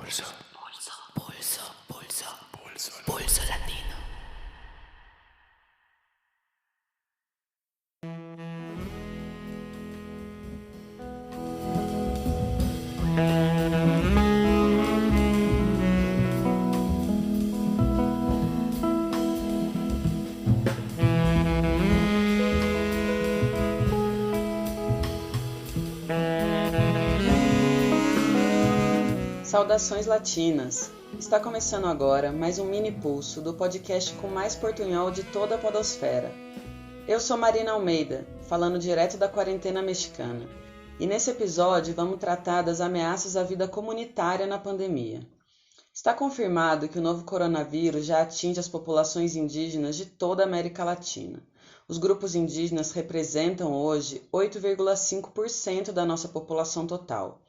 Pulso latino. Saudações latinas! Está começando agora mais um mini pulso do podcast com mais portunhol de toda a podosfera. Eu sou Marina Almeida, falando direto da quarentena mexicana, e nesse episódio vamos tratar das ameaças à vida comunitária na pandemia. Está confirmado que o novo coronavírus já atinge as populações indígenas de toda a América Latina. Os grupos indígenas representam hoje 8,5% da nossa população total.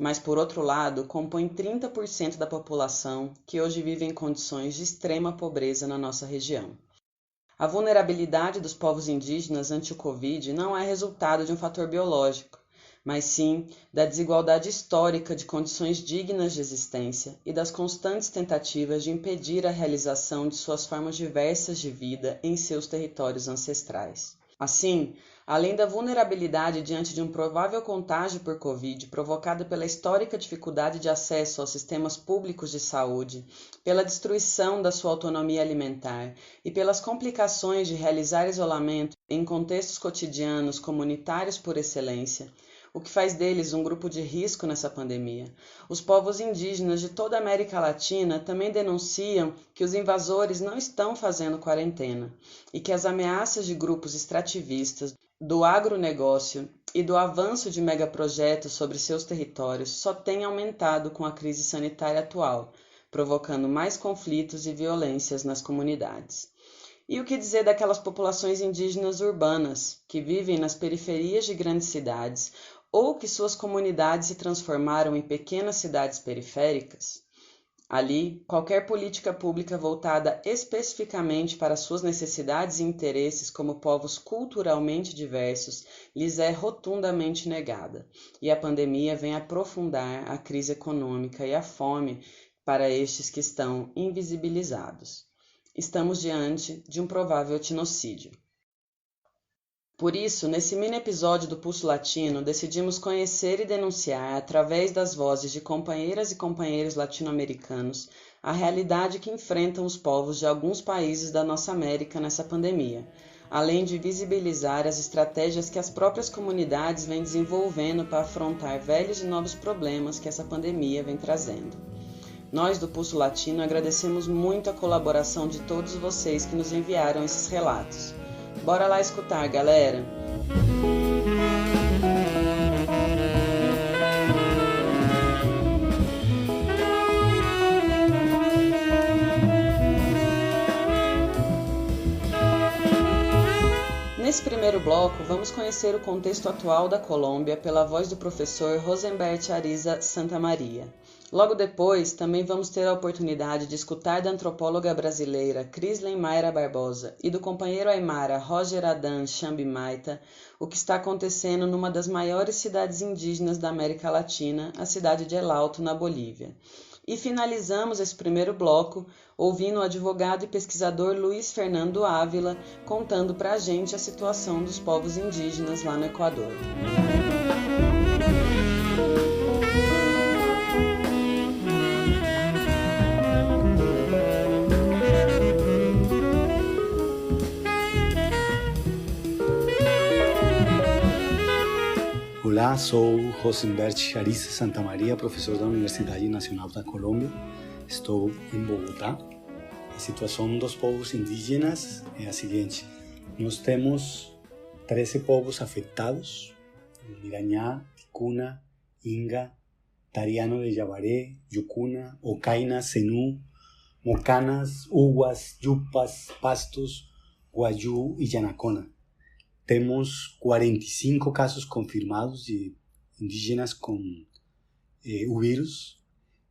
Mas, por outro lado, compõem 30% da população que hoje vive em condições de extrema pobreza na nossa região. A vulnerabilidade dos povos indígenas ante o Covid não é resultado de um fator biológico, mas sim da desigualdade histórica de condições dignas de existência e das constantes tentativas de impedir a realização de suas formas diversas de vida em seus territórios ancestrais. Assim, além da vulnerabilidade diante de um provável contágio por Covid provocado pela histórica dificuldade de acesso aos sistemas públicos de saúde, pela destruição da sua autonomia alimentar e pelas complicações de realizar isolamento em contextos cotidianos comunitários por excelência, o que faz deles um grupo de risco nessa pandemia. Os povos indígenas de toda a América Latina também denunciam que os invasores não estão fazendo quarentena e que as ameaças de grupos extrativistas, do agronegócio e do avanço de megaprojetos sobre seus territórios só têm aumentado com a crise sanitária atual, provocando mais conflitos e violências nas comunidades. E o que dizer daquelas populações indígenas urbanas que vivem nas periferias de grandes cidades ou que suas comunidades se transformaram em pequenas cidades periféricas? Ali, qualquer política pública voltada especificamente para suas necessidades e interesses como povos culturalmente diversos lhes é rotundamente negada, e a pandemia vem aprofundar a crise econômica e a fome para estes que estão invisibilizados. Estamos diante de um provável etnocídio. Por isso, nesse mini episódio do Pulso Latino, decidimos conhecer e denunciar, através das vozes de companheiras e companheiros latino-americanos, a realidade que enfrentam os povos de alguns países da nossa América nessa pandemia, além de visibilizar as estratégias que as próprias comunidades vêm desenvolvendo para afrontar velhos e novos problemas que essa pandemia vem trazendo. Nós do Pulso Latino agradecemos muito a colaboração de todos vocês que nos enviaram esses relatos. Bora lá escutar, galera! Nesse primeiro bloco, vamos conhecer o contexto atual da Colômbia pela voz do professor Rosenbert Ariza Santamaria. Logo depois, também vamos ter a oportunidade de escutar da antropóloga brasileira Crislen Mayra Barbosa e do companheiro aimara Roger Adan Chambi-Maita o que está acontecendo numa das maiores cidades indígenas da América Latina, a cidade de El Alto, na Bolívia. E finalizamos esse primeiro bloco ouvindo o advogado e pesquisador Luiz Fernando Ávila contando pra gente a situação dos povos indígenas lá no Equador. Olá, sou Rosenbert Ariza Santamaria, professor da Universidade Nacional da Colômbia. Estou em Bogotá. A situação dos povos indígenas é a seguinte. Nós temos 13 povos afetados: Mirañá, Ticuna, Inga, Tariano de Yabaré, Yucuna, Ocaina, Zenú, Mocanas, Uguas, Yupas, Pastos, Guayú e Yanacona. Temos 45 casos confirmados de indígenas com o vírus.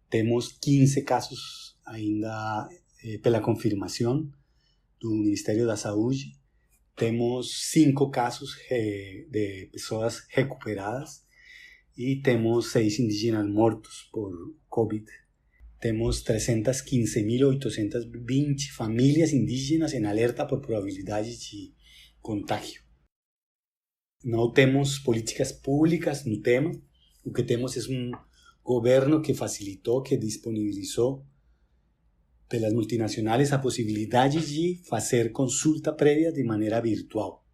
Temos 15 casos ainda pela confirmação do Ministério da Saúde. Temos 5 casos de pessoas recuperadas e temos 6 indígenas mortos por Covid. temos 315.820 famílias indígenas em alerta por probabilidade de contágio. Não temos políticas públicas no tema. O que temos é governo que facilitou, que disponibilizou pelas multinacionais a possibilidade de fazer consulta prévia de maneira virtual.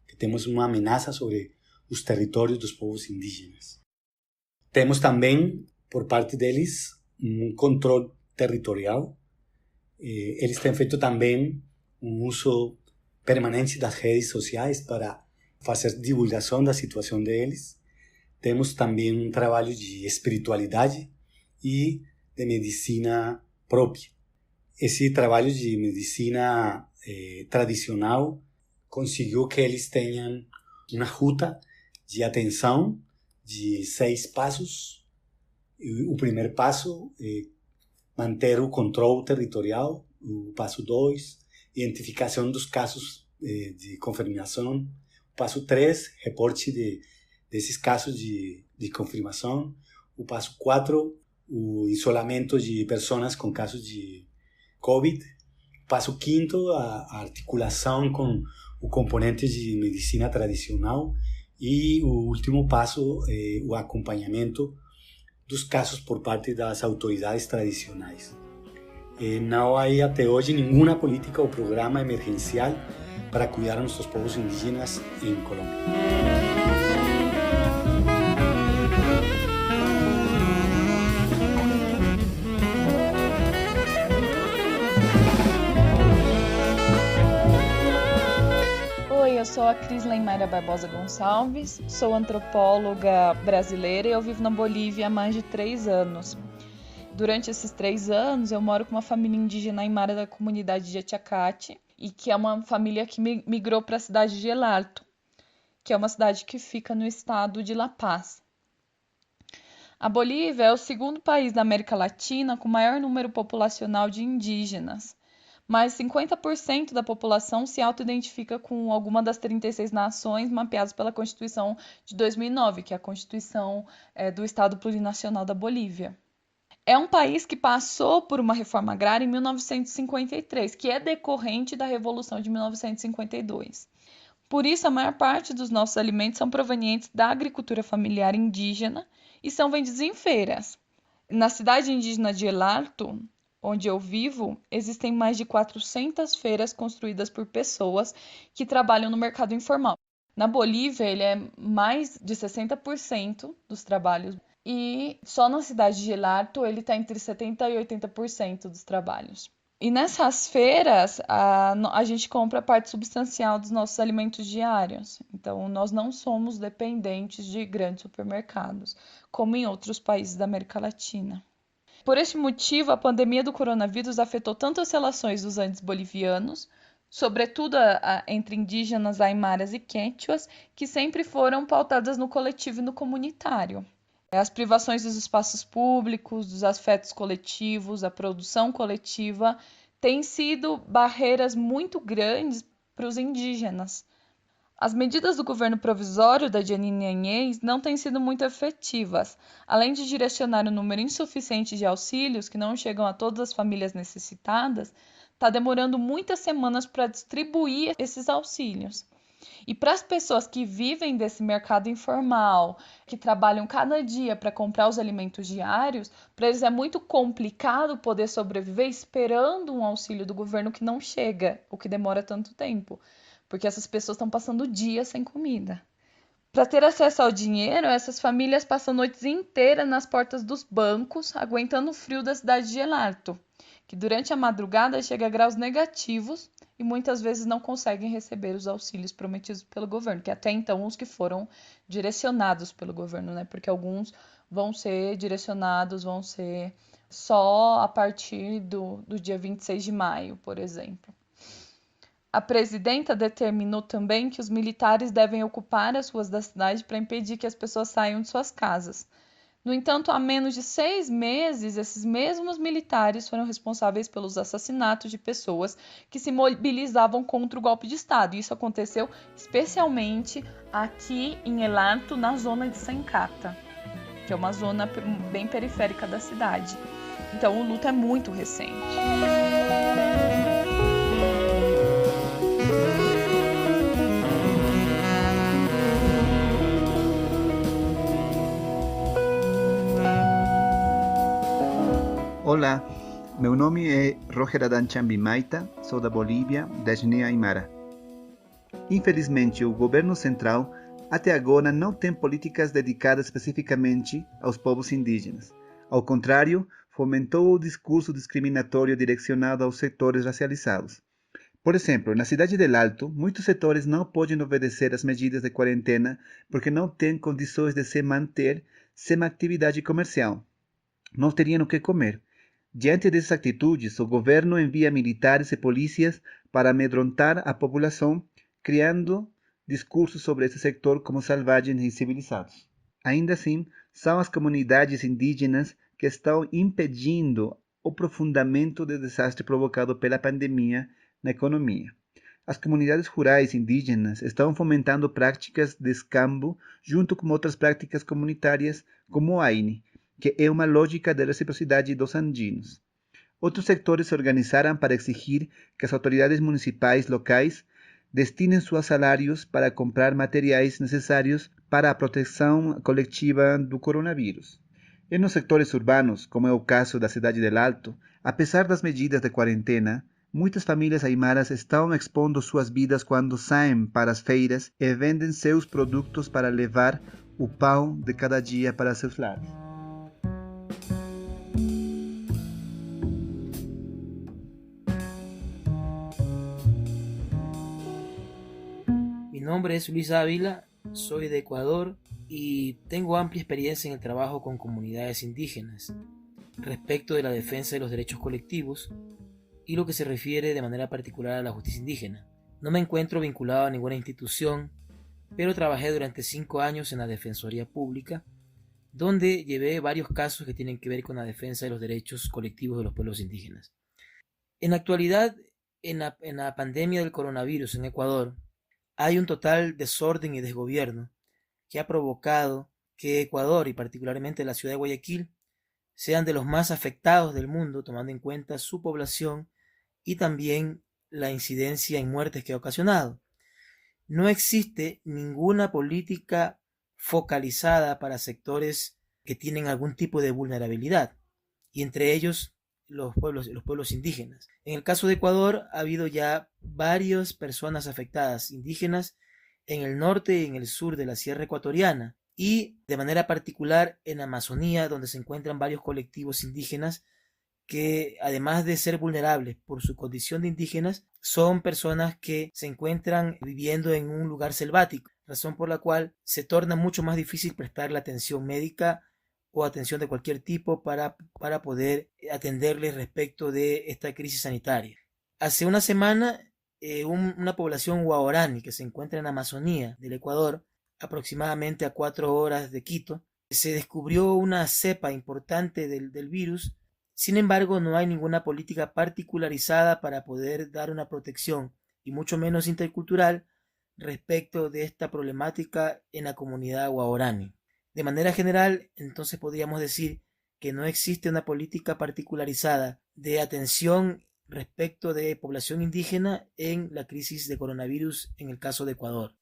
Que temos uma ameaça sobre os territórios dos povos indígenas. Temos também, por parte deles, controle territorial. Eles têm feito também uso permanente das redes sociais para fazer divulgação da situação deles. Temos também trabalho de espiritualidade e de medicina própria. Esse trabalho de medicina tradicional conseguiu que eles tenham uma ruta de atenção de 6 passos. O primeiro passo é manter o controle territorial. O passo 2, identificação dos casos de confirmação. O passo 3, reporte desses casos de confirmação. O passo 4, o isolamento de pessoas com casos de COVID. O passo 5, a articulação com o componente de medicina tradicional. E o último passo é o acompanhamento dos casos por parte das autoridades tradicionais. Não há até hoje nenhuma política ou programa emergencial para cuidar nossos povos indígenas em Colômbia. Oi, eu sou a Crislene Mayra Barbosa Gonçalves, sou antropóloga brasileira e eu vivo na Bolívia há mais de 3 anos. Durante esses 3 anos, eu moro com uma família indígena aimara da comunidade de Etiacate, e que é uma família que migrou para a cidade de El Alto, que é uma cidade que fica no estado de La Paz. A Bolívia é o segundo país da América Latina com maior número populacional de indígenas. Mais 50% da população se auto-identifica com alguma das 36 nações mapeadas pela Constituição de 2009, que é a Constituição do Estado Plurinacional da Bolívia. É um país que passou por uma reforma agrária em 1953, que é decorrente da Revolução de 1952. Por isso, a maior parte dos nossos alimentos são provenientes da agricultura familiar indígena e são vendidos em feiras. Na cidade indígena de El Alto, onde eu vivo, existem mais de 400 feiras construídas por pessoas que trabalham no mercado informal. Na Bolívia, ele é mais de 60% dos trabalhos. E só na cidade de El Alto ele está entre 70% e 80% dos trabalhos. E nessas feiras, a gente compra parte substancial dos nossos alimentos diários. Então, nós não somos dependentes de grandes supermercados, como em outros países da América Latina. Por este motivo, a pandemia do coronavírus afetou tanto as relações dos Andes bolivianos, sobretudo entre indígenas, aimaras e quechuas, que sempre foram pautadas no coletivo e no comunitário. As privações dos espaços públicos, dos afetos coletivos, a produção coletiva, têm sido barreiras muito grandes para os indígenas. As medidas do governo provisório da Janine Áñez não têm sido muito efetivas. Além de direcionar um número insuficiente de auxílios que não chegam a todas as famílias necessitadas, está demorando muitas semanas para distribuir esses auxílios. E para as pessoas que vivem desse mercado informal, que trabalham cada dia para comprar os alimentos diários, para eles é muito complicado poder sobreviver esperando um auxílio do governo que não chega, o que demora tanto tempo, porque essas pessoas estão passando dias sem comida. Para ter acesso ao dinheiro, essas famílias passam noites inteiras nas portas dos bancos, aguentando o frio da cidade de El Alto, que durante a madrugada chega a graus negativos e muitas vezes não conseguem receber os auxílios prometidos pelo governo, que até então os que foram direcionados pelo governo, né? Porque alguns vão ser direcionados, vão ser só a partir do dia 26 de maio, por exemplo. A presidenta determinou também que os militares devem ocupar as ruas da cidade para impedir que as pessoas saiam de suas casas. No entanto, há menos de 6 meses, esses mesmos militares foram responsáveis pelos assassinatos de pessoas que se mobilizavam contra o golpe de Estado. Isso aconteceu especialmente aqui em El Alto, na zona de Sencata. que é uma zona bem periférica da cidade. Então o luto é muito recente. Olá, meu nome é Roger Adán Chambimaita, sou da Bolívia, da etnia Aymara. Infelizmente, o governo central até agora não tem políticas dedicadas especificamente aos povos indígenas. Ao contrário, fomentou o discurso discriminatório direcionado aos setores racializados. Por exemplo, na cidade del Alto, muitos setores não podem obedecer às medidas de quarentena porque não têm condições de se manter sem uma atividade comercial. Não teriam o que comer. Diante dessas atitudes, o governo envia militares e polícias para amedrontar a população, criando discursos sobre esse sector como selvagens e incivilizados. Ainda assim, são as comunidades indígenas que estão impedindo o aprofundamento do desastre provocado pela pandemia na economia. As comunidades rurais indígenas estão fomentando práticas de escambo junto com outras práticas comunitárias como o AINE, que é uma lógica de reciprocidade dos andinos. Outros sectores se organizaram para exigir que as autoridades municipais locais destinem seus salários para comprar materiais necessários para a proteção coletiva do coronavírus. E nos sectores urbanos, como é o caso da cidade del Alto, apesar das medidas de quarentena, muitas famílias aymaras estão expondo suas vidas quando saem para as feiras e vendem seus produtos para levar o pão de cada dia para seus lares. Mi nombre es Luis Ávila, soy de Ecuador y tengo amplia experiencia en el trabajo con comunidades indígenas respecto de la defensa de los derechos colectivos y lo que se refiere de manera particular a la justicia indígena. No me encuentro vinculado a ninguna institución, pero trabajé durante 5 años en la Defensoría Pública, donde llevé varios casos que tienen que ver con la defensa de los derechos colectivos de los pueblos indígenas. En la actualidad, en la pandemia del coronavirus en Ecuador, hay un total desorden y desgobierno que ha provocado que Ecuador y particularmente la ciudad de Guayaquil sean de los más afectados del mundo, tomando en cuenta su población y también la incidencia en muertes que ha ocasionado. No existe ninguna política focalizada para sectores que tienen algún tipo de vulnerabilidad, y entre ellos los pueblos indígenas. En el caso de Ecuador ha habido ya varias personas afectadas, indígenas, en el norte y en el sur de la Sierra Ecuatoriana, y de manera particular en Amazonía, donde se encuentran varios colectivos indígenas que, además de ser vulnerables por su condición de indígenas, son personas que se encuentran viviendo en un lugar selvático, razón por la cual se torna mucho más difícil prestar la atención médica o atención de cualquier tipo para poder atenderles respecto de esta crisis sanitaria. Hace una semana, una población guaorani que se encuentra en Amazonía del Ecuador, aproximadamente a 4 horas de Quito, se descubrió una cepa importante del virus. Sin embargo, no hay ninguna política particularizada para poder dar una protección, y mucho menos intercultural, respecto de esta problemática en la comunidad guaorani. De manera general, entonces podríamos decir que no existe una política particularizada de atención respecto de población indígena en la crisis de coronavirus en el caso de Ecuador.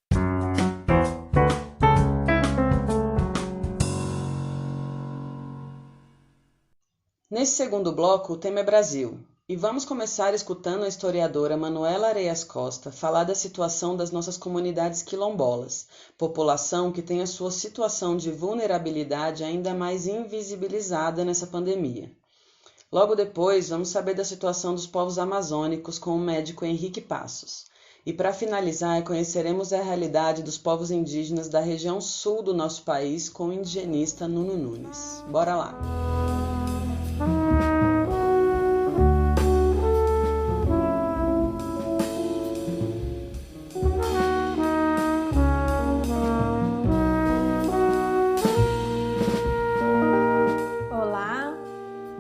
Nesse segundo bloco, o tema é Brasil. E vamos começar escutando a historiadora Manuela Areias Costa falar da situação das nossas comunidades quilombolas, população que tem a sua situação de vulnerabilidade ainda mais invisibilizada nessa pandemia. Logo depois, vamos saber da situação dos povos amazônicos com o médico Henrique Passos. E para finalizar, conheceremos a realidade dos povos indígenas da região sul do nosso país com o indigenista Nuno Nunes. Bora lá!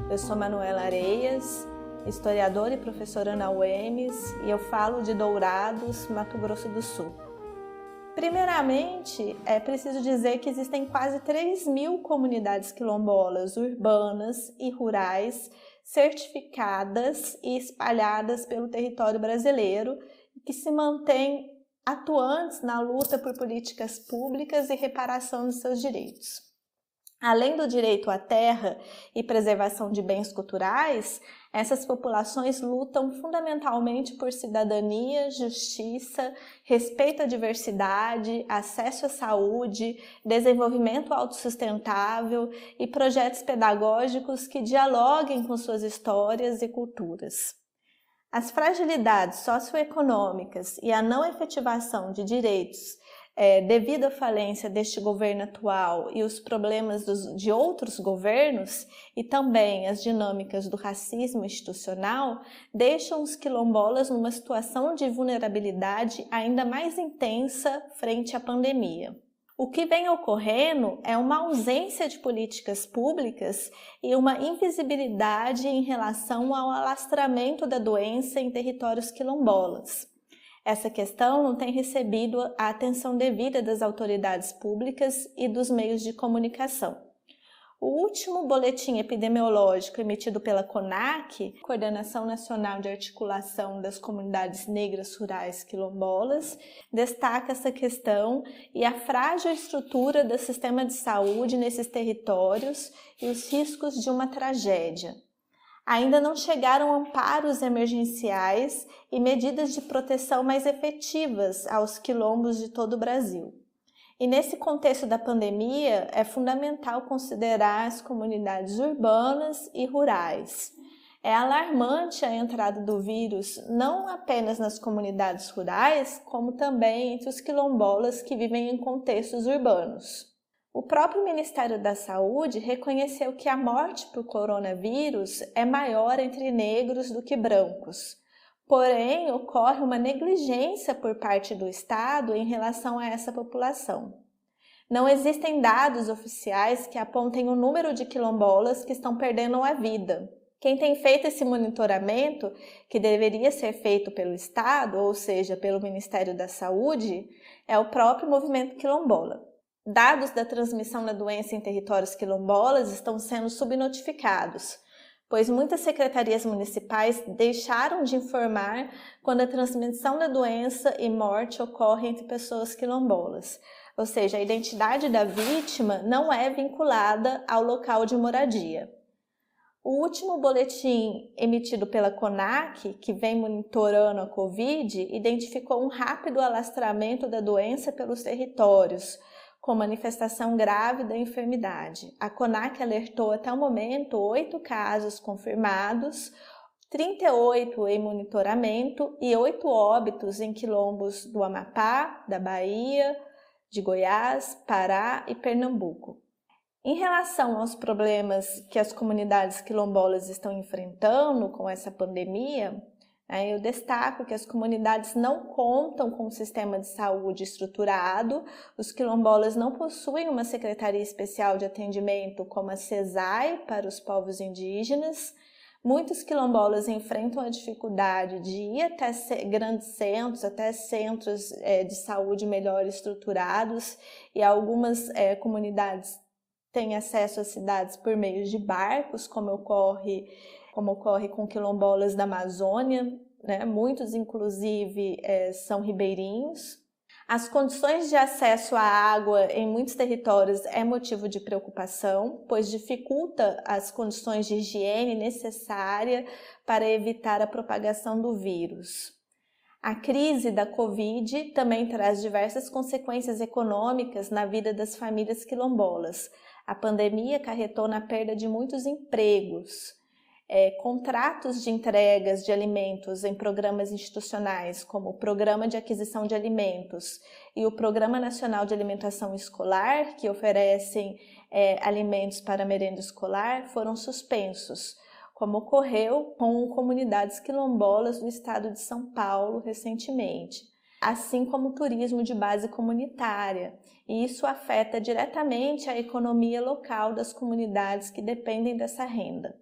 Eu sou Manuela Areias, historiadora e professora na UEMS, e eu falo de Dourados, Mato Grosso do Sul. Primeiramente, é preciso dizer que existem quase 3.000 comunidades quilombolas urbanas e rurais certificadas e espalhadas pelo território brasileiro, que se mantêm atuantes na luta por políticas públicas e reparação de seus direitos. Além do direito à terra e preservação de bens culturais, essas populações lutam fundamentalmente por cidadania, justiça, respeito à diversidade, acesso à saúde, desenvolvimento autossustentável e projetos pedagógicos que dialoguem com suas histórias e culturas. As fragilidades socioeconômicas e a não efetivação de direitos devido à falência deste governo atual e os problemas de outros governos e também as dinâmicas do racismo institucional deixam os quilombolas numa situação de vulnerabilidade ainda mais intensa frente à pandemia. O que vem ocorrendo é uma ausência de políticas públicas e uma invisibilidade em relação ao alastramento da doença em territórios quilombolas. Essa questão não tem recebido a atenção devida das autoridades públicas e dos meios de comunicação. O último boletim epidemiológico emitido pela CONAC, Coordenação Nacional de Articulação das Comunidades Negras Rurais Quilombolas, destaca essa questão e a frágil estrutura do sistema de saúde nesses territórios e os riscos de uma tragédia. Ainda não chegaram amparos emergenciais e medidas de proteção mais efetivas aos quilombos de todo o Brasil. E nesse contexto da pandemia, é fundamental considerar as comunidades urbanas e rurais. É alarmante a entrada do vírus não apenas nas comunidades rurais, como também entre os quilombolas que vivem em contextos urbanos. O próprio Ministério da Saúde reconheceu que a morte por coronavírus é maior entre negros do que brancos. Porém, ocorre uma negligência por parte do Estado em relação a essa população. Não existem dados oficiais que apontem o número de quilombolas que estão perdendo a vida. Quem tem feito esse monitoramento, que deveria ser feito pelo Estado, ou seja, pelo Ministério da Saúde, é o próprio movimento quilombola. Dados da transmissão da doença em territórios quilombolas estão sendo subnotificados, pois muitas secretarias municipais deixaram de informar quando a transmissão da doença e morte ocorre entre pessoas quilombolas. Ou seja, a identidade da vítima não é vinculada ao local de moradia. O último boletim emitido pela CONAC, que vem monitorando a Covid, identificou um rápido alastramento da doença pelos territórios, com manifestação grave da enfermidade. A CONAC alertou até o momento 8 casos confirmados, 38 em monitoramento e 8 óbitos em quilombos do Amapá, da Bahia, de Goiás, Pará e Pernambuco. Em relação aos problemas que as comunidades quilombolas estão enfrentando com essa pandemia, eu destaco que as comunidades não contam com um sistema de saúde estruturado, os quilombolas não possuem uma secretaria especial de atendimento como a CESAI para os povos indígenas. Muitos quilombolas enfrentam a dificuldade de ir até grandes centros, até centros de saúde melhor estruturados, e algumas comunidades têm acesso às cidades por meio de barcos, como ocorre com quilombolas da Amazônia, né? Muitos, inclusive, são ribeirinhos. As condições de acesso à água em muitos territórios é motivo de preocupação, pois dificulta as condições de higiene necessária para evitar a propagação do vírus. A crise da Covid também traz diversas consequências econômicas na vida das famílias quilombolas. A pandemia acarretou na perda de muitos empregos. Contratos de entregas de alimentos em programas institucionais, como o Programa de Aquisição de Alimentos e o Programa Nacional de Alimentação Escolar, que oferecem alimentos para merenda escolar, foram suspensos, como ocorreu com comunidades quilombolas do estado de São Paulo recentemente, assim como o turismo de base comunitária, e isso afeta diretamente a economia local das comunidades que dependem dessa renda.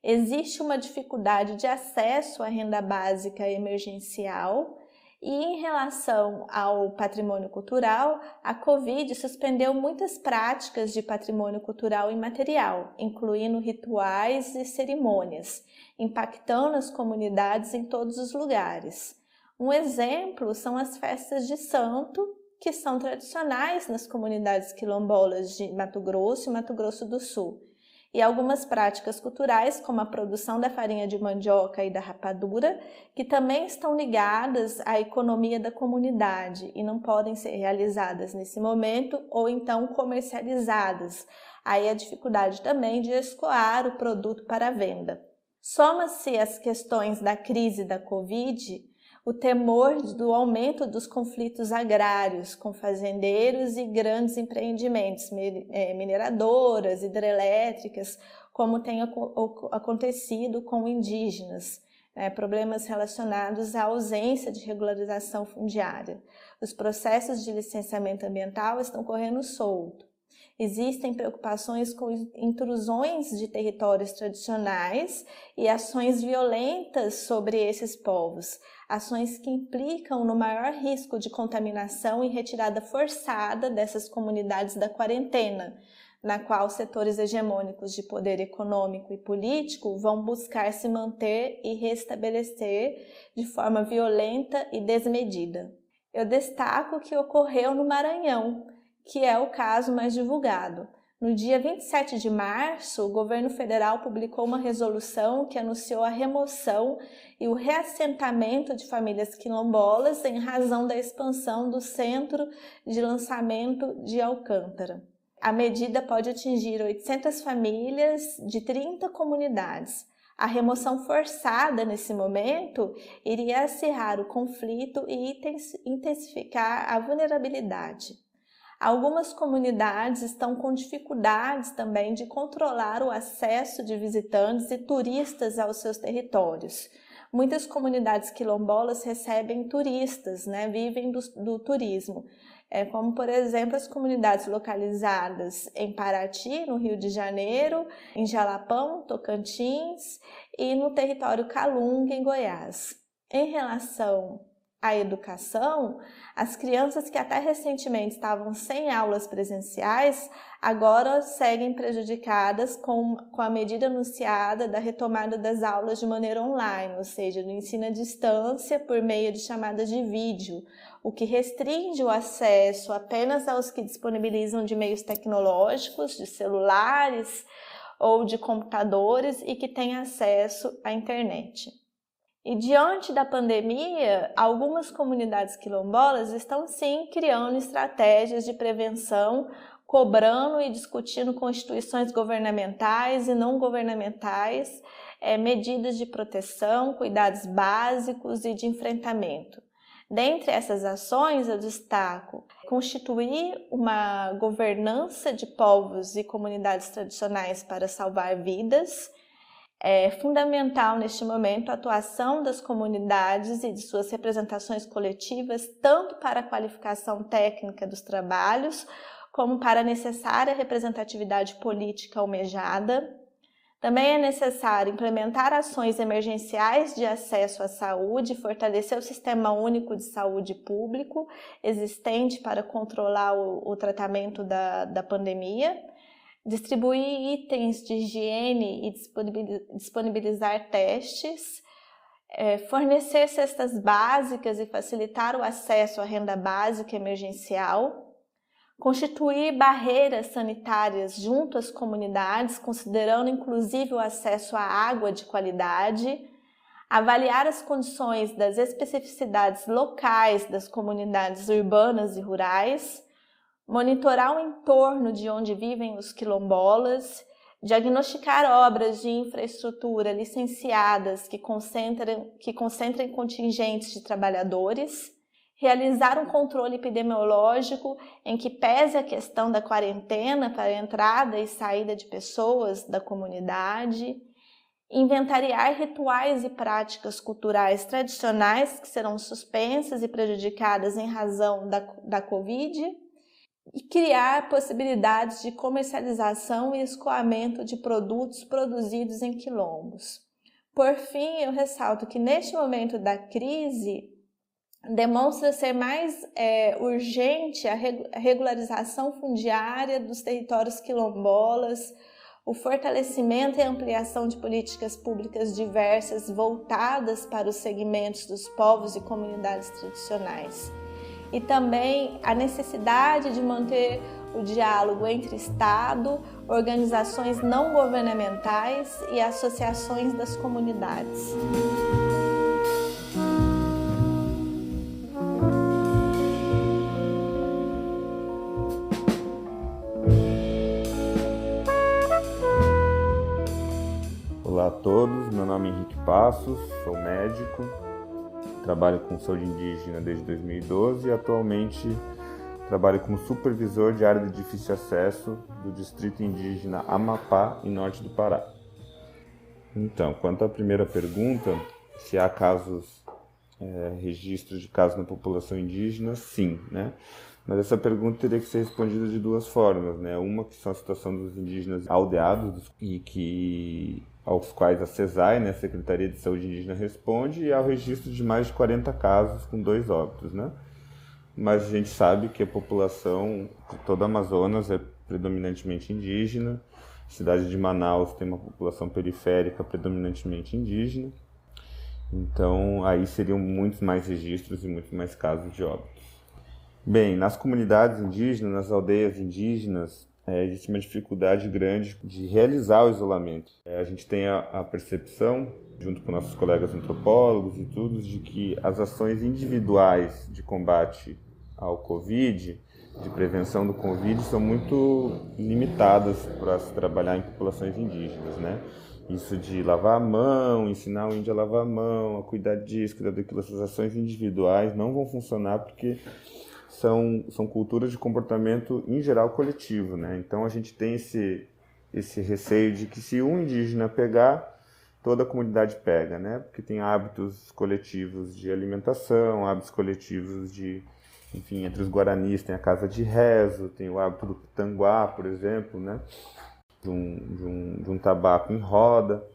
Existe uma dificuldade de acesso à renda básica emergencial E em relação ao patrimônio cultural, a Covid suspendeu muitas práticas de patrimônio cultural imaterial, incluindo rituais e cerimônias, impactando as comunidades em todos os lugares. Um exemplo são as festas de santo, que são tradicionais nas comunidades quilombolas de Mato Grosso e Mato Grosso do Sul. E algumas práticas culturais, como a produção da farinha de mandioca e da rapadura, que também estão ligadas à economia da comunidade e não podem ser realizadas nesse momento ou então comercializadas. Aí a dificuldade também de escoar o produto para a venda. Soma-se as questões da crise da Covid, o temor do aumento dos conflitos agrários com fazendeiros e grandes empreendimentos, mineradoras, hidrelétricas, como tem acontecido com indígenas, problemas relacionados à ausência de regularização fundiária. Os processos de licenciamento ambiental estão correndo solto. Existem preocupações com intrusões de territórios tradicionais e ações violentas sobre esses povos, ações que implicam no maior risco de contaminação e retirada forçada dessas comunidades da quarentena, na qual setores hegemônicos de poder econômico e político vão buscar se manter e restabelecer de forma violenta e desmedida. Eu destaco o que ocorreu no Maranhão, que é o caso mais divulgado. No dia 27 de março, o governo federal publicou uma resolução que anunciou a remoção e o reassentamento de famílias quilombolas em razão da expansão do centro de lançamento de Alcântara. A medida pode atingir 800 famílias de 30 comunidades. A remoção forçada nesse momento iria acirrar o conflito e intensificar a vulnerabilidade. Algumas comunidades estão com dificuldades também de controlar o acesso de visitantes e turistas aos seus territórios. Muitas comunidades quilombolas recebem turistas, vivem do turismo, como por exemplo as comunidades localizadas em Paraty, no Rio de Janeiro, em Jalapão, Tocantins e no território Calunga, em Goiás. Em relação à educação, as crianças que até recentemente estavam sem aulas presenciais, agora seguem prejudicadas com a medida anunciada da retomada das aulas de maneira online, ou seja, do ensino à distância por meio de chamadas de vídeo, o que restringe o acesso apenas aos que disponibilizam de meios tecnológicos, de celulares ou de computadores e que têm acesso à internet. E diante da pandemia, algumas comunidades quilombolas estão sim criando estratégias de prevenção, cobrando e discutindo com instituições governamentais e não governamentais medidas de proteção, cuidados básicos e de enfrentamento. Dentre essas ações, eu destaco constituir uma governança de povos e comunidades tradicionais para salvar vidas. É fundamental neste momento a atuação das comunidades e de suas representações coletivas, tanto para a qualificação técnica dos trabalhos, como para a necessária representatividade política almejada. Também é necessário implementar ações emergenciais de acesso à saúde, fortalecer o Sistema Único de Saúde Público existente para controlar o tratamento da pandemia, distribuir itens de higiene e disponibilizar testes, fornecer cestas básicas e facilitar o acesso à renda básica emergencial, constituir barreiras sanitárias junto às comunidades, considerando inclusive o acesso à água de qualidade, avaliar as condições das especificidades locais das comunidades urbanas e rurais, monitorar o entorno de onde vivem os quilombolas, diagnosticar obras de infraestrutura licenciadas que concentrem contingentes de trabalhadores, realizar um controle epidemiológico em que pese a questão da quarentena para a entrada e saída de pessoas da comunidade, inventariar rituais e práticas culturais tradicionais que serão suspensas e prejudicadas em razão da Covid, e criar possibilidades de comercialização e escoamento de produtos produzidos em quilombos. Por fim, eu ressalto que neste momento da crise, demonstra ser mais urgente a regularização fundiária dos territórios quilombolas, o fortalecimento e ampliação de políticas públicas diversas voltadas para os segmentos dos povos e comunidades tradicionais. E também a necessidade de manter o diálogo entre Estado, organizações não governamentais e associações das comunidades. Olá a todos, meu nome é Henrique Passos, sou médico, trabalho com saúde indígena desde 2012 e atualmente trabalho como supervisor de área de difícil acesso do distrito indígena Amapá, em norte do Pará. Então, quanto à primeira pergunta, se há registros de casos na população indígena, sim, né? Mas essa pergunta teria que ser respondida de duas formas, né? Uma que são a situação dos indígenas aldeados e aos quais a CESAI, né, Secretaria de Saúde Indígena, responde, e ao registro de mais de 40 casos com 2 óbitos, né? Mas a gente sabe que a população de toda a Amazonas é predominantemente indígena, a cidade de Manaus tem uma população periférica predominantemente indígena, então aí seriam muitos mais registros e muitos mais casos de óbitos. Bem, nas comunidades indígenas, nas aldeias indígenas, existe uma dificuldade grande de realizar o isolamento. A gente tem a percepção, junto com nossos colegas antropólogos e tudo, de que as ações individuais de combate ao Covid, de prevenção do Covid, são muito limitadas para se trabalhar em populações indígenas, né? Isso de lavar a mão, ensinar o índio a lavar a mão, a cuidar disso, cuidar daquilo, essas ações individuais não vão funcionar porque são culturas de comportamento, em geral, coletivo, né? Então a gente tem esse receio de que se um indígena pegar, toda a comunidade pega, né? Porque tem hábitos coletivos de alimentação, hábitos coletivos enfim, entre os guaranis tem a casa de rezo, tem o hábito do pitanguá, por exemplo, né? De um tabaco em roda.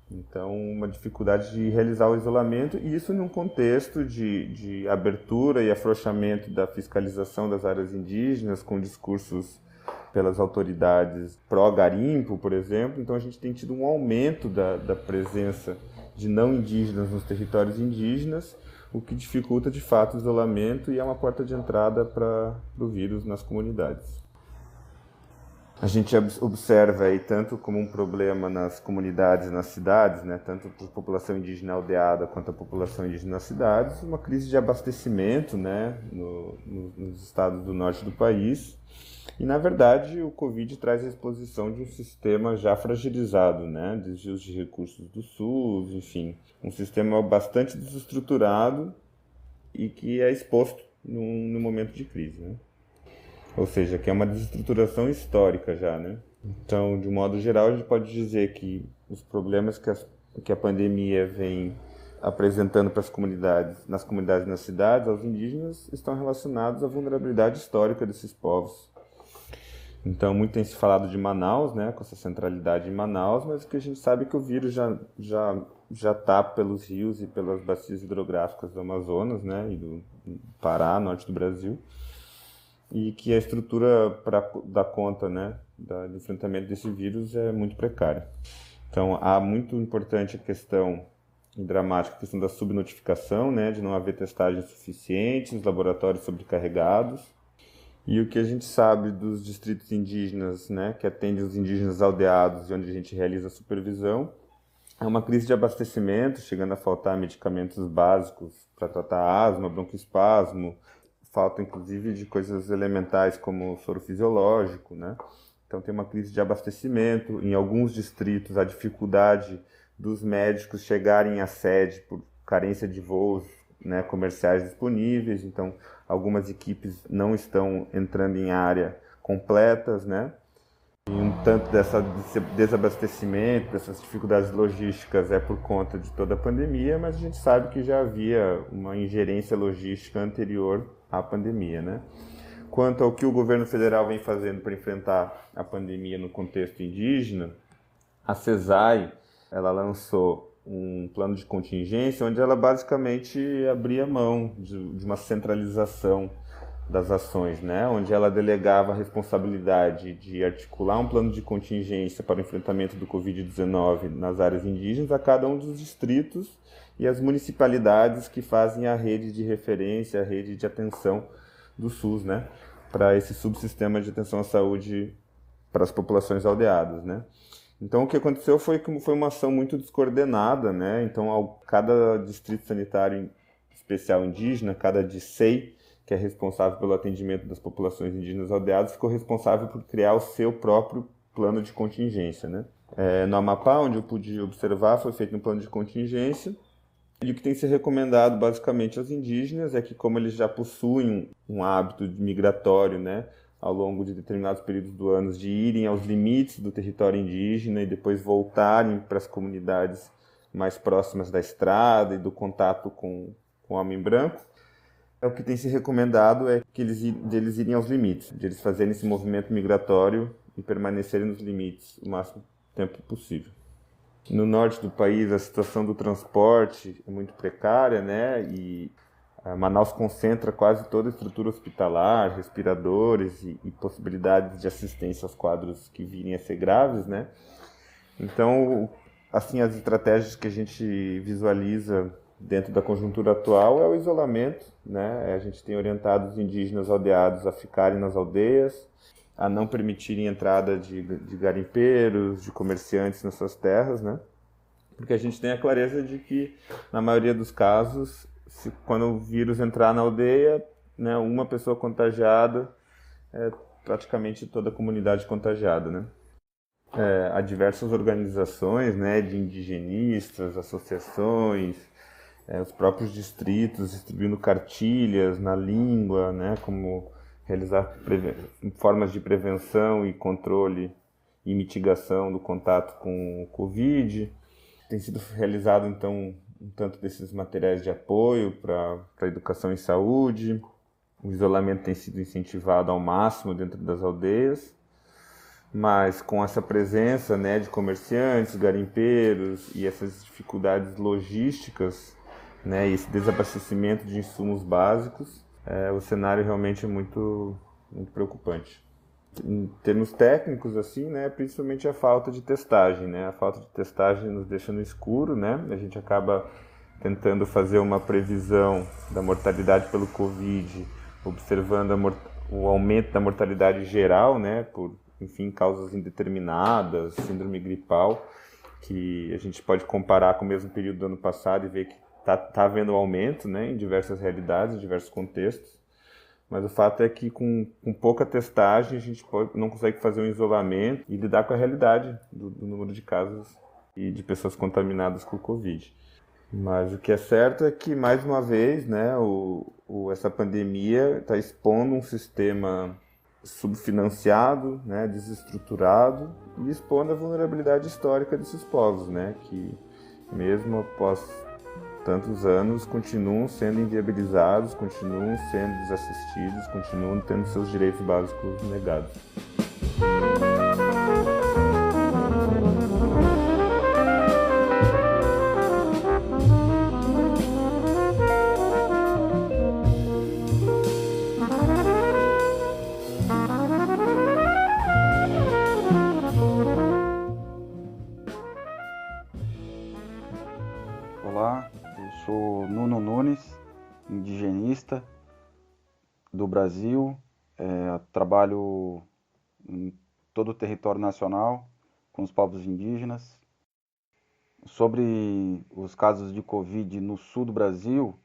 Então, uma dificuldade de realizar o isolamento, e isso num contexto de abertura e afrouxamento da fiscalização das áreas indígenas, com discursos pelas autoridades pró-garimpo, por exemplo. Então, a gente tem tido um aumento da presença de não indígenas nos territórios indígenas, o que dificulta, de fato, o isolamento e é uma porta de entrada para o vírus nas comunidades. A gente observa aí tanto como um problema nas comunidades, nas cidades, né, tanto para a população indígena aldeada quanto a população indígena nas cidades, uma crise de abastecimento, né, nos estados do norte do país. E, na verdade, o Covid traz a exposição de um sistema já fragilizado, né, desvios de recursos do SUS, enfim, um sistema bastante desestruturado e que é exposto no momento de crise, né? Ou seja, que é uma desestruturação histórica já, né? Então, de um modo geral, a gente pode dizer que os problemas que a pandemia vem apresentando para as comunidades, nas comunidades e nas cidades, aos indígenas, estão relacionados à vulnerabilidade histórica desses povos. Então, muito tem se falado de Manaus, né, com essa centralidade em Manaus, mas que a gente sabe que o vírus já está pelos rios e pelas bacias hidrográficas do Amazonas, né, e do Pará, norte do Brasil, e que a estrutura para dar conta, né, do enfrentamento desse vírus é muito precária. Então, há muito importante a questão dramática, a questão da subnotificação, né, de não haver testagens suficientes, laboratórios sobrecarregados. E o que a gente sabe dos distritos indígenas, né, que atendem os indígenas aldeados e onde a gente realiza a supervisão, é uma crise de abastecimento, chegando a faltar medicamentos básicos para tratar asma, broncoespasmo, falta inclusive de coisas elementais como soro fisiológico, né? Então tem uma crise de abastecimento. Em alguns distritos, a dificuldade dos médicos chegarem à sede por carência de voos, né, comerciais disponíveis. Então algumas equipes não estão entrando em área completas, né? E um tanto desse desabastecimento, dessas dificuldades logísticas é por conta de toda a pandemia, mas a gente sabe que já havia uma ingerência logística anterior à pandemia, né? Quanto ao que o governo federal vem fazendo para enfrentar a pandemia no contexto indígena, a CESAI ela lançou um plano de contingência onde ela basicamente abria mão de uma centralização das ações, né? Onde ela delegava a responsabilidade de articular um plano de contingência para o enfrentamento do Covid-19 nas áreas indígenas a cada um dos distritos e as municipalidades que fazem a rede de referência, a rede de atenção do SUS, né? Para esse subsistema de atenção à saúde para as populações aldeadas, né? Então, o que aconteceu foi que foi uma ação muito descoordenada, né? Então, cada distrito sanitário especial indígena, cada DICEI, que é responsável pelo atendimento das populações indígenas aldeadas, ficou responsável por criar o seu próprio plano de contingência, né? No Amapá, onde eu pude observar, foi feito um plano de contingência. E o que tem se recomendado, basicamente, aos indígenas é que, como eles já possuem um hábito migratório, né, ao longo de determinados períodos do ano, de irem aos limites do território indígena e depois voltarem para as comunidades mais próximas da estrada e do contato com o homem branco, o que tem se recomendado é que eles irem aos limites, de eles fazerem esse movimento migratório e permanecerem nos limites o máximo tempo possível. No norte do país, a situação do transporte é muito precária, né? E Manaus concentra quase toda a estrutura hospitalar, respiradores e possibilidades de assistência aos quadros que virem a ser graves, né? Então, assim, as estratégias que a gente visualiza dentro da conjuntura atual é o isolamento, né? A gente tem orientado os indígenas aldeados a ficarem nas aldeias, a não permitirem entrada de garimpeiros, de comerciantes nas suas terras, né? Porque a gente tem a clareza de que, na maioria dos casos, quando o vírus entrar na aldeia, né, uma pessoa contagiada é praticamente toda a comunidade contagiada, né? Há diversas organizações, né, de indigenistas, associações, os próprios distritos distribuindo cartilhas na língua, né, como realizar formas de prevenção e controle e mitigação do contato com o Covid. Tem sido realizado, então, um tanto desses materiais de apoio para a educação em saúde. O isolamento tem sido incentivado ao máximo dentro das aldeias, mas com essa presença, né, de comerciantes, garimpeiros e essas dificuldades logísticas, né, e esse desabastecimento de insumos básicos, o cenário realmente é muito, muito preocupante. Em termos técnicos, assim, né, principalmente a falta de testagem, né? A falta de testagem nos deixa no escuro, né? A gente acaba tentando fazer uma previsão da mortalidade pelo Covid, observando o aumento da mortalidade geral, né, por, enfim, causas indeterminadas, síndrome gripal, que a gente pode comparar com o mesmo período do ano passado e ver que está havendo um aumento, né, em diversas realidades, em diversos contextos, mas o fato é que com pouca testagem a gente não consegue fazer um isolamento e lidar com a realidade do número de casos e de pessoas contaminadas com o Covid. Mas o que é certo é que, mais uma vez, né, essa pandemia está expondo um sistema subfinanciado, né, desestruturado e expondo a vulnerabilidade histórica desses povos, né, que mesmo após tantos anos continuam sendo inviabilizados, continuam sendo desassistidos, continuam tendo seus direitos básicos negados. Olá, eu sou Nuno Nunes, indigenista do Brasil. Trabalho em todo o território nacional com os povos indígenas. Sobre os casos de Covid no sul do Brasil,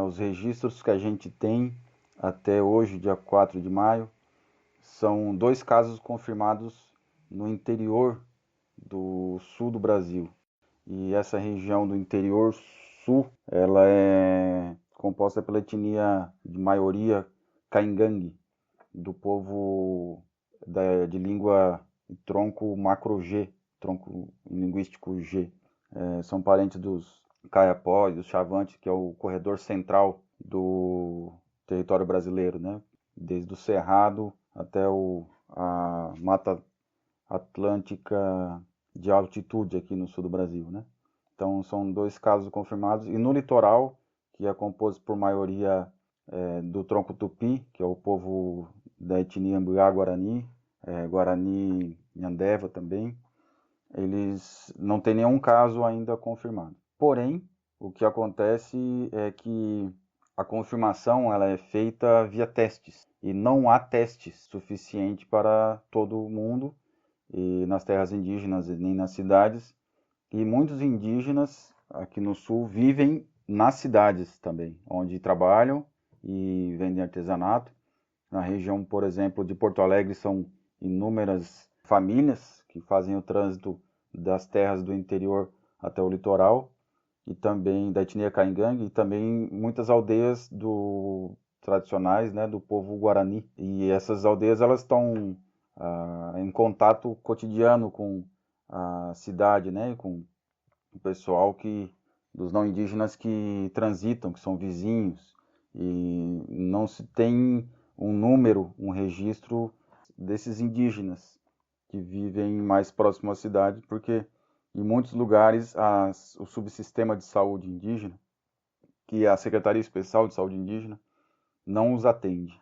os registros que a gente tem até hoje, dia 4 de maio, são 2 casos confirmados no interior do sul do Brasil. E essa região do interior sul, ela é composta pela etnia de maioria Caingangue, do povo de língua tronco macro-G, tronco linguístico G. São parentes dos Kayapó e dos Chavantes, que é o corredor central do território brasileiro, né? Desde o Cerrado até a Mata Atlântica de altitude aqui no sul do Brasil, né? Então, são 2 casos confirmados. E no litoral, que é composto por maioria do tronco tupi, que é o povo da etnia Mbuiá-Guarani, Guarani Nhandeva também, eles não têm nenhum caso ainda confirmado. Porém, o que acontece é que a confirmação ela é feita via testes, e não há testes suficiente para todo mundo, e nas terras indígenas e nem nas cidades, e muitos indígenas aqui no sul vivem nas cidades também, onde trabalham e vendem artesanato. Na região, por exemplo, de Porto Alegre, são inúmeras famílias que fazem o trânsito das terras do interior até o litoral, e também da etnia Caingangue, e também muitas aldeias tradicionais, né, do povo Guarani. E essas aldeias elas estão em contato cotidiano com a cidade, né, com o pessoal dos não indígenas que transitam, que são vizinhos, e não se tem um número, um registro desses indígenas que vivem mais próximo à cidade, porque em muitos lugares o subsistema de saúde indígena, que é a Secretaria Especial de Saúde Indígena, não os atende.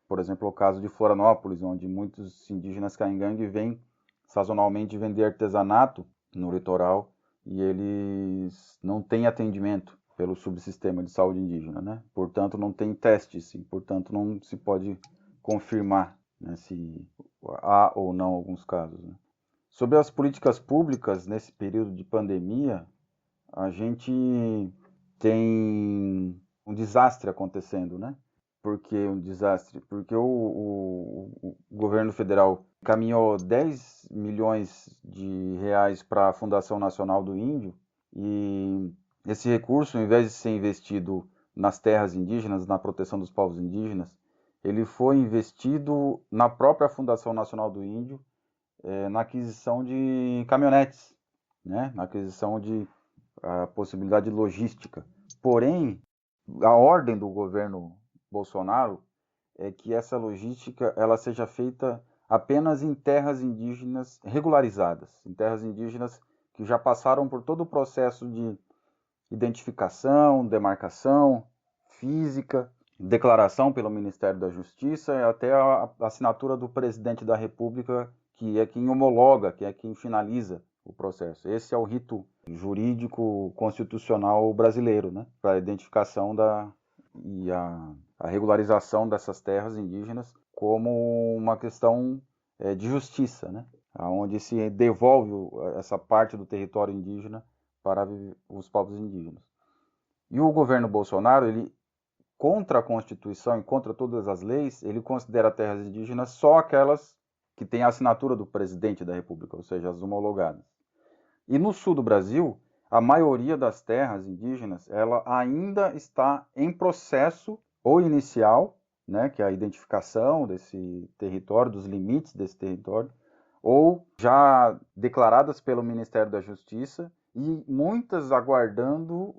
Por exemplo, o caso de Florianópolis, onde muitos indígenas Caingangue vêm sazonalmente vender artesanato no litoral, e eles não têm atendimento pelo subsistema de saúde indígena, né? Portanto, não tem testes, e, portanto, não se pode confirmar, né, se há ou não alguns casos, né? Sobre as políticas públicas nesse período de pandemia, a gente tem um desastre acontecendo, né? Por que um desastre? Porque o governo federal encaminhou 10 milhões de reais para a Fundação Nacional do Índio, e esse recurso, ao invés de ser investido nas terras indígenas, na proteção dos povos indígenas, ele foi investido na própria Fundação Nacional do Índio, na aquisição de caminhonetes, né? Na aquisição de possibilidade de logística. Porém, a ordem do governo Bolsonaro é que essa logística ela seja feita apenas em terras indígenas regularizadas, em terras indígenas que já passaram por todo o processo de identificação, demarcação física, declaração pelo Ministério da Justiça e até a assinatura do presidente da República, que é quem homologa, que é quem finaliza o processo. Esse é o rito jurídico constitucional brasileiro, né, para a identificação e a regularização dessas terras indígenas como uma questão de justiça, né, onde se devolve essa parte do território indígena para os povos indígenas. E o governo Bolsonaro, ele, contra a Constituição e contra todas as leis, ele considera terras indígenas só aquelas que têm a assinatura do presidente da República, ou seja, as homologadas. E no sul do Brasil, a maioria das terras indígenas, ela ainda está em processo ou inicial, né, que é a identificação desse território, dos limites desse território, ou já declaradas pelo Ministério da Justiça, e muitas aguardando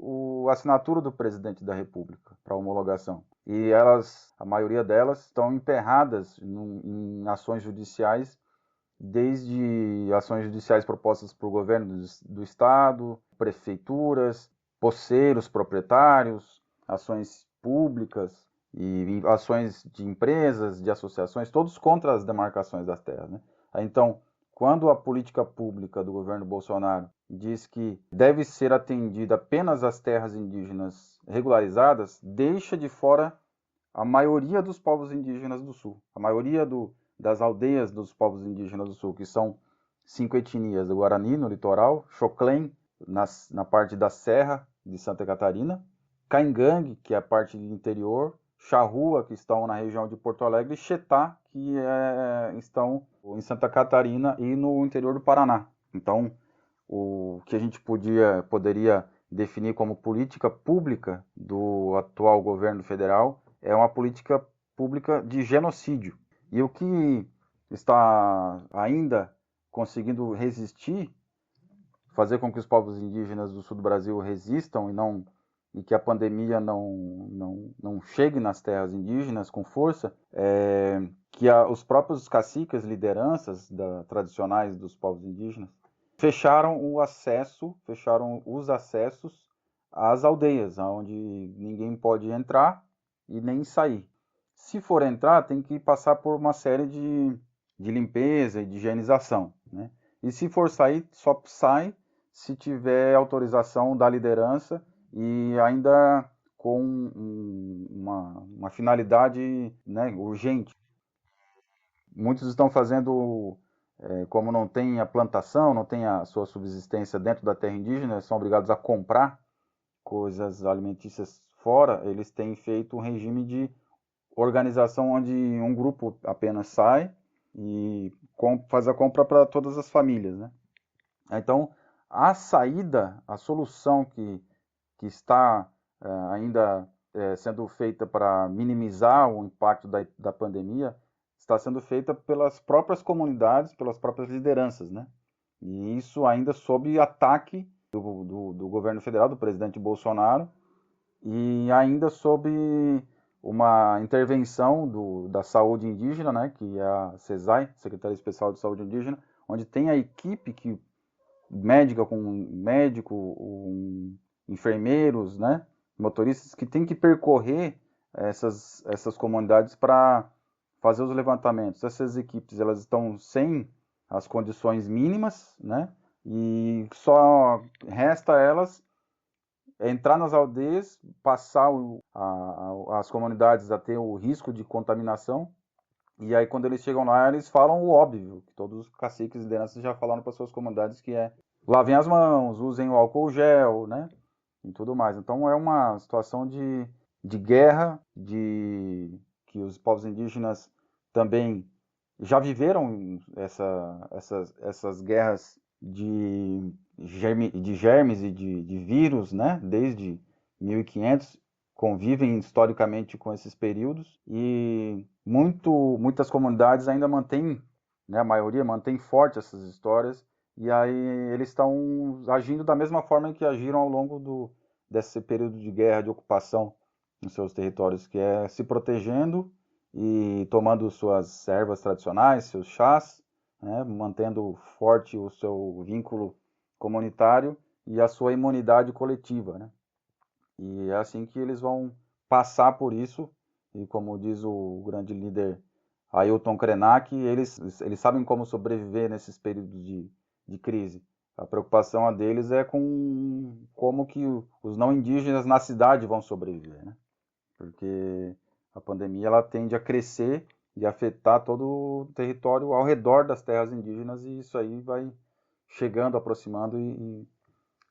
a assinatura do presidente da República para homologação. E a maioria delas, estão emperradas em ações judiciais, desde ações judiciais propostas por governo do estado, prefeituras, posseiros, proprietários, ações públicas e ações de empresas, de associações, todos contra as demarcações das terras, né? Então, quando a política pública do governo Bolsonaro diz que deve ser atendida apenas as terras indígenas regularizadas, deixa de fora a maioria dos povos indígenas do Sul, a maioria das aldeias dos povos indígenas do Sul, que são 5 etnias: do Guarani, no litoral, Xoclém, na parte da Serra de Santa Catarina, Caingangue, que é a parte do interior, Charrua, que estão na região de Porto Alegre, e Xetá, que estão em Santa Catarina e no interior do Paraná. Então, o que a gente poderia definir como política pública do atual governo federal é uma política pública de genocídio. E o que está ainda conseguindo resistir, fazer com que os povos indígenas do sul do Brasil resistam e que a pandemia não chegue nas terras indígenas com força, que os próprios caciques, lideranças tradicionais dos povos indígenas, fecharam os acessos às aldeias, onde ninguém pode entrar e nem sair. Se for entrar, tem que passar por uma série de limpeza e de higienização, né? E se for sair, só sai se tiver autorização da liderança e ainda com uma finalidade, né, urgente. Muitos estão fazendo, como não tem a plantação, não tem a sua subsistência dentro da terra indígena, são obrigados a comprar coisas alimentícias fora, eles têm feito um regime de organização onde um grupo apenas sai e faz a compra para todas as famílias, né? Então, a saída, a solução que está ainda sendo feita para minimizar o impacto da pandemia, está sendo feita pelas próprias comunidades, pelas próprias lideranças, né? E isso ainda sob ataque do governo federal, do presidente Bolsonaro, e ainda sob uma intervenção da saúde indígena, né, que é a CESAI, Secretaria Especial de Saúde Indígena, onde tem a equipe médico, enfermeiros, né, motoristas, que tem que percorrer essas comunidades para fazer os levantamentos. Essas equipes, elas estão sem as condições mínimas, né, e só resta a elas entrar nas aldeias, passar as comunidades a ter o risco de contaminação, e aí quando eles chegam lá, eles falam o óbvio, que todos os caciques e lideranças já falaram para suas comunidades, que é lavem as mãos, usem o álcool gel, né, e tudo mais. Então é uma situação de guerra, que os povos indígenas também já viveram essas guerras de germes e de vírus, né? Desde 1500, convivem historicamente com esses períodos, e muitas comunidades ainda mantêm, né, a maioria mantém forte essas histórias, e aí eles estão agindo da mesma forma que agiram ao longo desse período de guerra, de ocupação nos seus territórios, que é se protegendo e tomando suas ervas tradicionais, seus chás, né, mantendo forte o seu vínculo comunitário e a sua imunidade coletiva, né? E é assim que eles vão passar por isso, e como diz o grande líder Ailton Krenak, eles sabem como sobreviver nesses períodos de crise. A preocupação deles é com como que os não indígenas na cidade vão sobreviver, né? Porque a pandemia ela tende a crescer e afetar todo o território ao redor das terras indígenas, e isso aí vai chegando, aproximando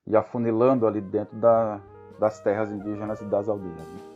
e afunilando ali dentro das terras indígenas e das aldeias, né?